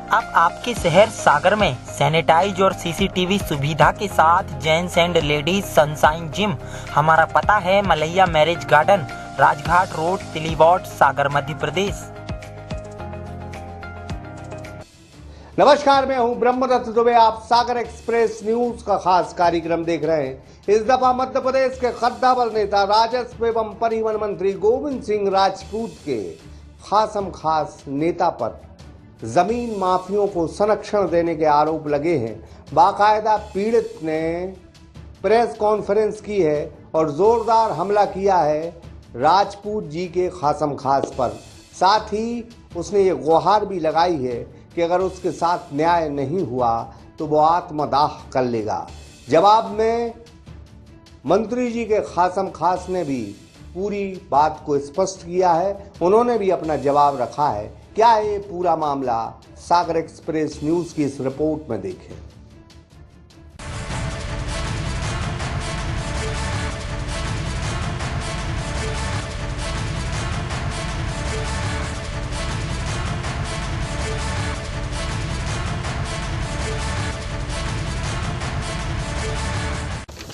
अब आपके शहर सागर में सैनिटाइज और सीसीटीवी सुविधा के साथ gents and ladies Sunshine gym. हमारा पता है Malaiya marriage garden, Rajghat road, Tiliwat, Sagar, Madhya Pradesh. नमस्कार, मैं हूं ब्रह्मदत्त दुबे। आप सागर एक्सप्रेस न्यूज का खास कार्यक्रम देख रहे हैं। इस दफा मध्य प्रदेश के कद्दावर नेता राजस्व एवं परिवहन मंत्री गोविंद सिंह राजपूत के खास नेता पर जमीन माफियों को संरक्षण देने के आरोप लगे हैं। बाकायदा पीड़ित ने प्रेस कॉन्फ्रेंस की है और जोरदार हमला किया है राजपूत जी के खास पर। साथ ही उसने ये गुहार भी लगाई है कि अगर उसके साथ न्याय नहीं हुआ तो वो आत्मदाह कर लेगा। जवाब में मंत्री जी के खास ने भी पूरी बात को स्पष्ट किया है। उन्होंने भी अपना जवाब रखा है। क्या है ये पूरा मामला, सागर एक्सप्रेस न्यूज की इस रिपोर्ट में देखें।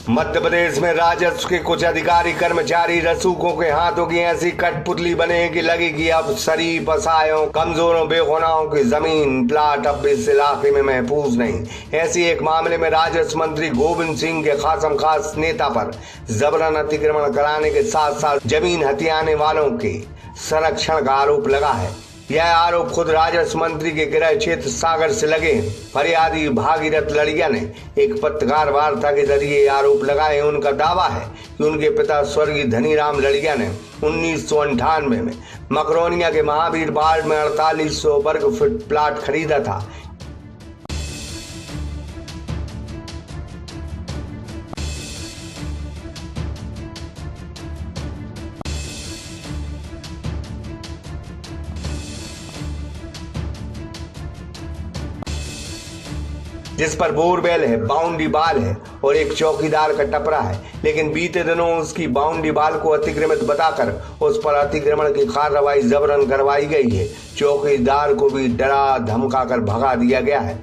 मध्य प्रदेश में राजस्व के कुछ अधिकारी कर्मचारी रसूखों के हाथों की ऐसी कठपुतली बने कि लगी कि अब शरीफ, असहायों, कमजोरों, बेगुनाहों की जमीन प्लाट अब इस इलाके में महफूज नहीं। ऐसी एक मामले में राजस्व मंत्री गोविंद सिंह के खास नेता पर जबरन अतिक्रमण कराने के साथ साथ जमीन हथियाने वालों के संरक्षण का आरोप लगा है। यह आरोप खुद राजस्व मंत्री के गृह क्षेत्र सागर से लगे। फरियादी भागीरथ लड़िया ने एक पत्रकार वार्ता के जरिए आरोप लगाए। उनका दावा है कि उनके पिता स्वर्गीय धनीराम लड़िया ने 1998 में मकरोनिया के महावीर वार्ड में 4800 वर्ग फुट प्लाट खरीदा था। जिस पर बोरवेल है, बाउंड्री बाल है और एक चौकीदार का टपरा है। लेकिन बीते दिनों उसकी बाउंड्री बाल को अतिक्रमित बताकर उस पर अतिक्रमण की कार्रवाई जबरन करवाई गई है। चौकीदार को भी डरा धमकाकर भगा दिया गया है।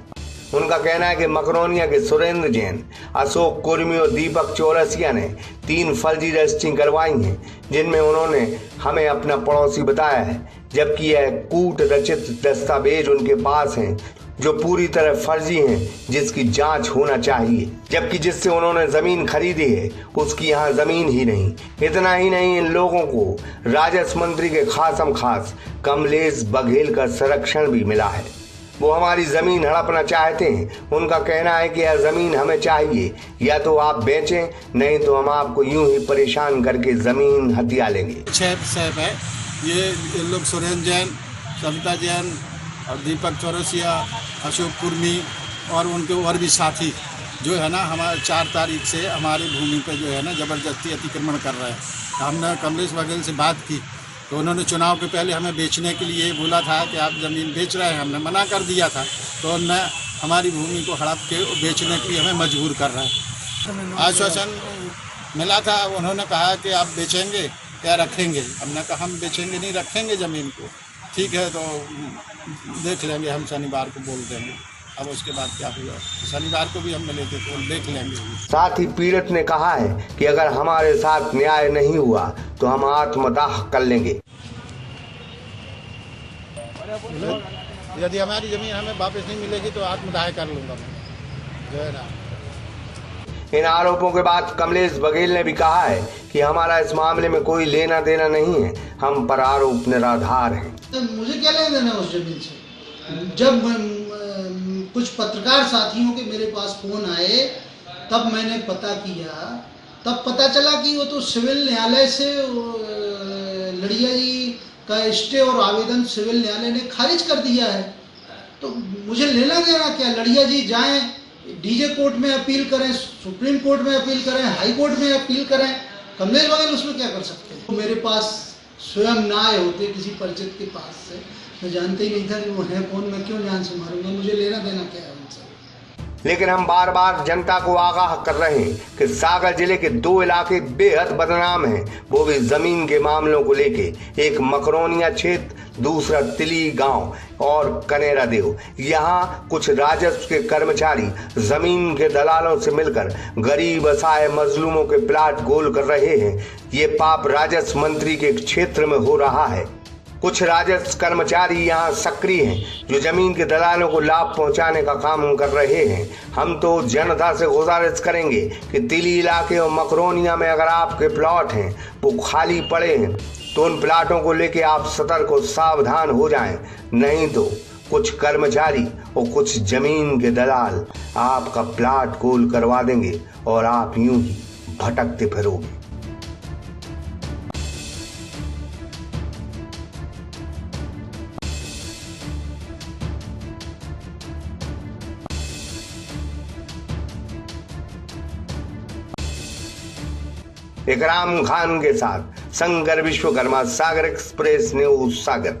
उनका कहना है कि मकरोनिया के सुरेंद्र जैन, अशोक कुर्मी और दीपक चौरसिया ने 3 फर्जी रजिस्ट्री करवाई हैं, जिनमें उन्होंने हमें अपना पड़ोसी बताया है, जबकि यह कूट रचित दस्तावेज उनके पास हैं जो पूरी तरह फर्जी हैं, जिसकी जांच होना चाहिए। जबकि जिससे उन्होंने जमीन खरीदी है उसकी यहाँ जमीन ही नहीं। इतना ही नहीं, इन लोगों को राजस्व मंत्री के खास कमलेश बघेल का संरक्षण भी मिला है। वो हमारी जमीन हड़पना चाहते हैं। उनका कहना है कि यह जमीन हमें चाहिए, या तो आप बेचें, नहीं तो हम आपको यूं ही परेशान करके जमीन हथिया लेंगे। 6 साहब है ये लोग, सुरेंद्र जैन, सविता जैन और दीपक चौरसिया, अशोक कुर्मी और उनके और भी साथी जो है ना, हमारे 4 तारीख से हमारी भूमि पर जो है ना ज़बरदस्ती अतिक्रमण कर रहे हैं। हमने कमलेश बघेल से बात की तो उन्होंने चुनाव के पहले हमें बेचने के लिए बोला था कि आप ज़मीन बेच रहे हैं। हमने मना कर दिया था, तो उन्होंने हमारी भूमि को हड़प के बेचने के लिए हमें मजबूर कर रहे हैं। आश्वासन मिला था, उन्होंने कहा कि आप बेचेंगे या रखेंगे। हमने कहा हम बेचेंगे नहीं, रखेंगे ज़मीन को। ठीक है, तो देख लेंगे, हम शनिवार को बोल देंगे। अब उसके बाद क्या हुआ, शनिवार को भी हम मिले थे तो देख लेंगे। साथ ही पीड़ित ने कहा है कि अगर हमारे साथ न्याय नहीं हुआ तो हम आत्मदाह कर लेंगे। यदि हमारी जमीन हमें वापस नहीं मिलेगी तो आत्मदाह कर लूंगा मैं, जो है ना। इन आरोपों के बाद कमलेश बघेल ने भी कहा है कि हमारा इस मामले में कोई लेना देना नहीं है, हम पर आरोप निराधार हैं। मुझे क्या लेना देना उस जमीन से? जब कुछ पत्रकार साथियों के मेरे पास फोन आए तब मैंने पता किया, तब पता चला कि वो तो सिविल न्यायालय से लड़िया जी का स्टे और आवेदन सिविल न्यायालय ने खारिज कर दिया है। तो मुझे लेना देना क्या? लड़िया जी जाएं, डीजे कोर्ट में अपील करें, सुप्रीम कोर्ट में अपील करें, हाई कोर्ट में अपील करें, कमलेश बघेल उसमें क्या कर सकते हैं? तो मेरे पास स्वयं ना आए होते किसी परिचित के पास से, मैं जानते ही नहीं था कि वो है कौन, मैं क्यों जान से मारूंगा, मुझे लेना देना क्या है उनसे। लेकिन हम बार बार जनता को आगाह कर रहे हैं कि सागर जिले के 2 इलाके बेहद बदनाम हैं, वो भी जमीन के मामलों को लेके। एक मकरोनिया क्षेत्र, दूसरा तिली गांव और कनेरा देव। यहाँ कुछ राजस्व के कर्मचारी जमीन के दलालों से मिलकर गरीब असहाय मजलूमों के प्लाट गोल कर रहे हैं। ये पाप राजस्व मंत्री के क्षेत्र में हो रहा है। कुछ राजस्व कर्मचारी यहाँ सक्रिय हैं जो जमीन के दलालों को लाभ पहुंचाने का काम कर रहे हैं। हम तो जनता से गुजारिश करेंगे कि तिली इलाके और मकरोनिया में अगर आपके प्लॉट हैं वो खाली पड़े हैं तो उन प्लाटों को लेके आप सतर्क और सावधान हो जाएं, नहीं तो कुछ कर्मचारी और कुछ जमीन के दलाल आपका प्लाट गोल करवा देंगे और आप यूं ही भटकते फिरोगे। इकराम खान के साथ शंकर विश्वकर्मा, सागर एक्सप्रेस न्यूज, सागर।